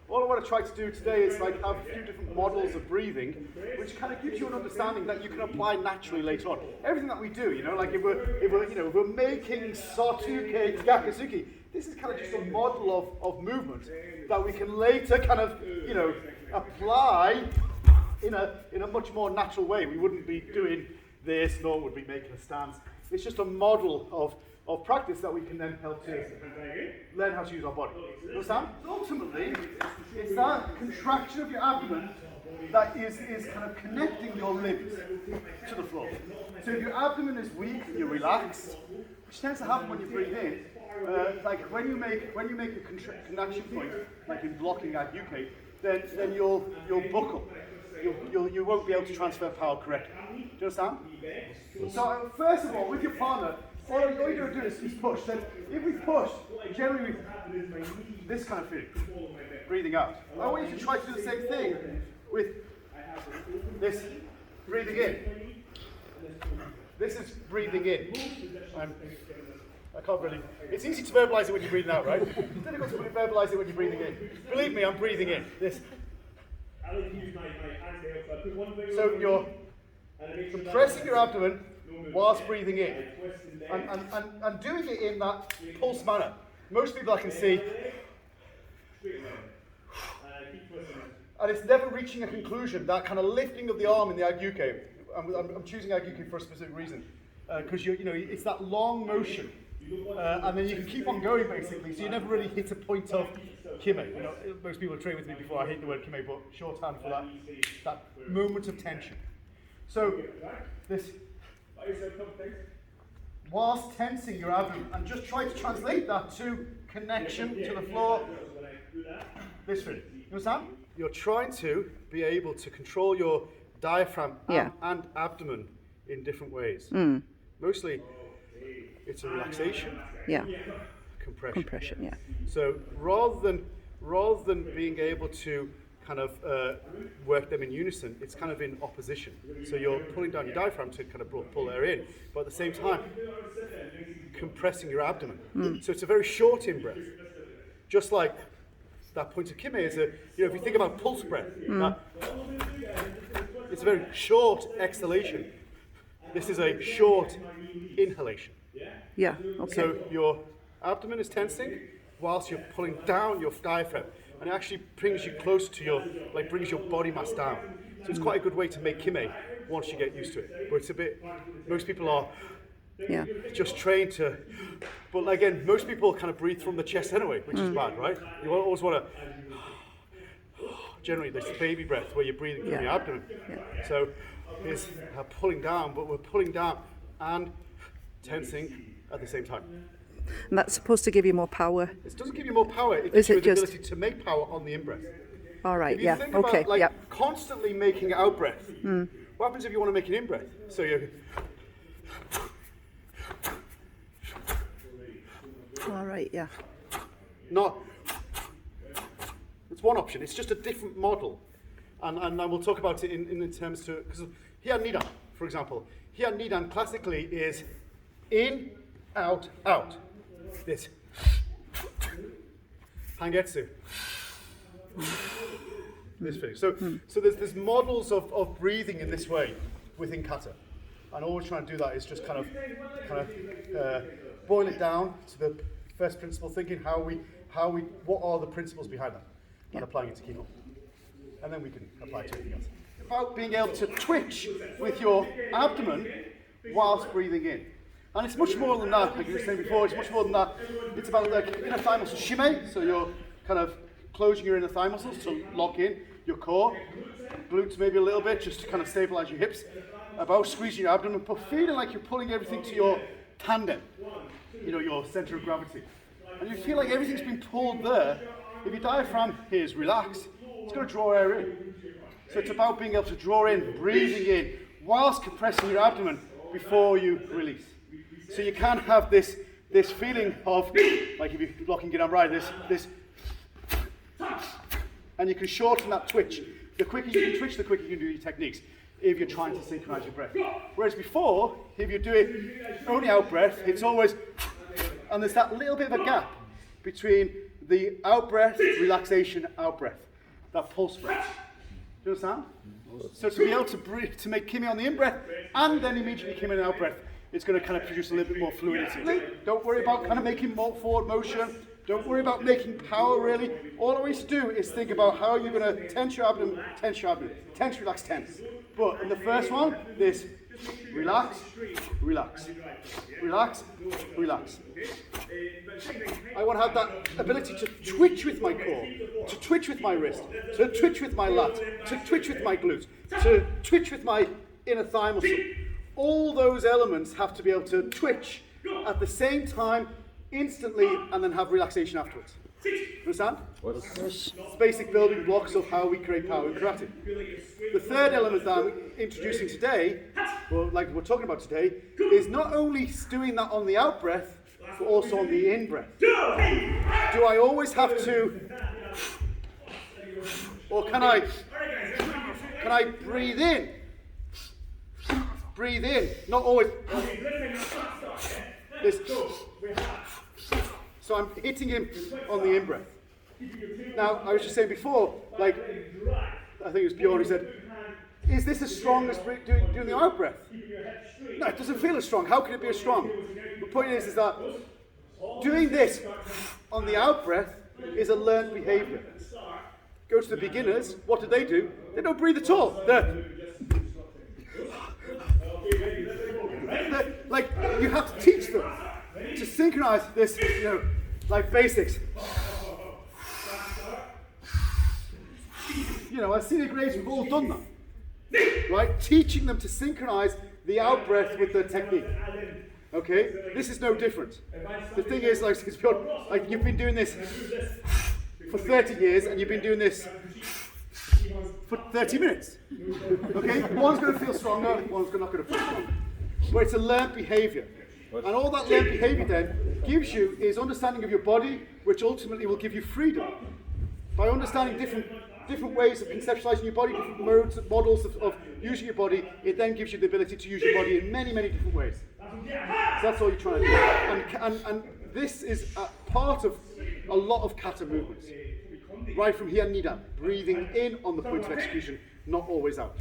all I want to try to do today is like have a few different models of breathing, which kind of gives you an understanding that you can apply naturally later on. Everything that we do, you know, like if we're making Shotokan Karate, this is kind of just a model of movement that we can later kind of, you know, apply in a much more natural way. We wouldn't be doing this, nor would we be making a stance. It's just a model of practice that we can then help to learn how to use our body. You understand? Ultimately, it's that contraction of your abdomen that is kind of connecting your limbs to the floor. So if your abdomen is weak and you're relaxed, which tends to happen when you breathe in, like when you make a connection point, like in blocking at UK, then you'll buckle. You won't be able to transfer power correctly. Do you understand? So first of all, with your partner, all you're going to do is push. Then if we push, generally this kind of feeling, breathing out. I want you to try to do the same thing with this breathing in. This is breathing in. I can't really. It's easy to verbalize it when you're breathing out, right? It's difficult to verbalize it when you're breathing in. Believe me, I'm breathing in. This. So you're compressing your abdomen whilst breathing in, and doing it in that pulse manner. Most people I can see, and it's never reaching a conclusion. That kind of lifting of the arm in the agyuke. I'm choosing agyuke for a specific reason, because you know it's that long motion, and then you can keep on going basically. So you never really hit a point of Kime. You know, most people have trained with me before. I hate the word Kime, but shorthand for that moment of tension. So this, whilst tensing your abdomen, and just try to translate that to connection to the floor. This feeling. You understand? You're trying to be able to control your diaphragm and abdomen in different ways. Mostly, it's a relaxation. Compression. So rather than being able to kind of work them in unison, it's kind of in opposition. So you're pulling down your diaphragm to kind of pull air in, but at the same time, compressing your abdomen. So it's a very short in-breath. Just like that point of Kime is if you think about pulse breath, it's a very short exhalation. This is a short inhalation. Okay. So your abdomen is tensing whilst you're pulling down your diaphragm, and it actually brings you close to brings your body mass down. So it's quite a good way to make Kime once you get used to it. But it's a bit, most people are just trained to, but again, most people kind of breathe from the chest anyway, which is bad, right? You always want to, generally there's baby breath where you're breathing from your abdomen. So it's pulling down, but we're pulling down and tensing at the same time. And that's supposed to give you more power? It doesn't give you more power, it gives you the ability to make power on the in-breath. All right, if you think about, constantly making out-breath, what happens if you want to make an in-breath? So you... All right, Not... It's one option, it's just a different model. And we'll talk about it in terms to... Because Heian Nidan, for example. Heian Nidan classically is in, out, out. This. Hangetsu. This thing. So there's models of breathing in this way within kata. And all we're trying to do that is just kind of boil it down to the first principle, thinking what are the principles behind that, and applying it to Kihon. And then we can apply it to anything else. About being able to twitch with your abdomen whilst breathing in. And it's much more than that, like you were saying before, it's much more than that. It's about like inner thigh muscle shime, so you're kind of closing your inner thigh muscles to lock in your core, glutes maybe a little bit, just to kind of stabilize your hips. About squeezing your abdomen, but feeling like you're pulling everything to your tandem, your center of gravity. And you feel like everything's been pulled there. If your diaphragm here is relaxed, it's going to draw air in. So it's about being able to draw in, breathing in, whilst compressing your abdomen before you release. So you can't have this feeling of, like if you're blocking it on right, this, and you can shorten that twitch. The quicker you can twitch, the quicker you can do your techniques, if you're trying to synchronize your breath. Whereas before, if you do it only out breath, it's always, and there's that little bit of a gap between the out-breath, relaxation, out-breath. That pulse breath. Do you understand? So to be able to breathe, to make Kime on the in-breath, and then immediately Kime on the out-breath, it's going to kind of produce a little bit more fluidity. Don't worry about kind of making more forward motion. Don't worry about making power, really. All I want you to do is think about how you're going to tense your abdomen, tense, relax, tense. But in the first one, this relax, relax, relax, relax. I want to have that ability to twitch with my core, to twitch with my wrist, to twitch with my lat, to twitch with my glutes, to twitch with my inner thigh muscle. All those elements have to be able to twitch at the same time, instantly, and then have relaxation afterwards. Understand? It's basic building blocks of how we create power in karate. The third element that I'm introducing today, or like we're talking about today, is not only doing that on the out breath, but also on the in breath. Do I always have to, or can I breathe in? Breathe in, not always. This. So I'm hitting him on the in-breath. Now, I was just saying before, like, I think it was Bjorn who said, is this as strong as doing the out-breath? No, it doesn't feel as strong. How can it be as strong? The point is that doing this on the out-breath is a learned behavior. Go to the beginners, what do? They don't breathe at all. Like, you have to teach them to synchronize this, like basics. At senior grades, we've all done that, right? Teaching them to synchronize the out breath with the technique. Okay, this is no different. The thing is, like you've been doing this for 30 years, and you've been doing this for 30 minutes. Okay, one's going to feel stronger, one's not going to feel stronger. But it's a learned behavior. And all that learned behavior then gives you is understanding of your body, which ultimately will give you freedom. By understanding different ways of conceptualizing your body, different modes, models of using your body, it then gives you the ability to use your body in many, many different ways. So that's all you're trying to do. And this is a part of a lot of kata movements. Right from here, Nidan, breathing in on the point of execution, not always out.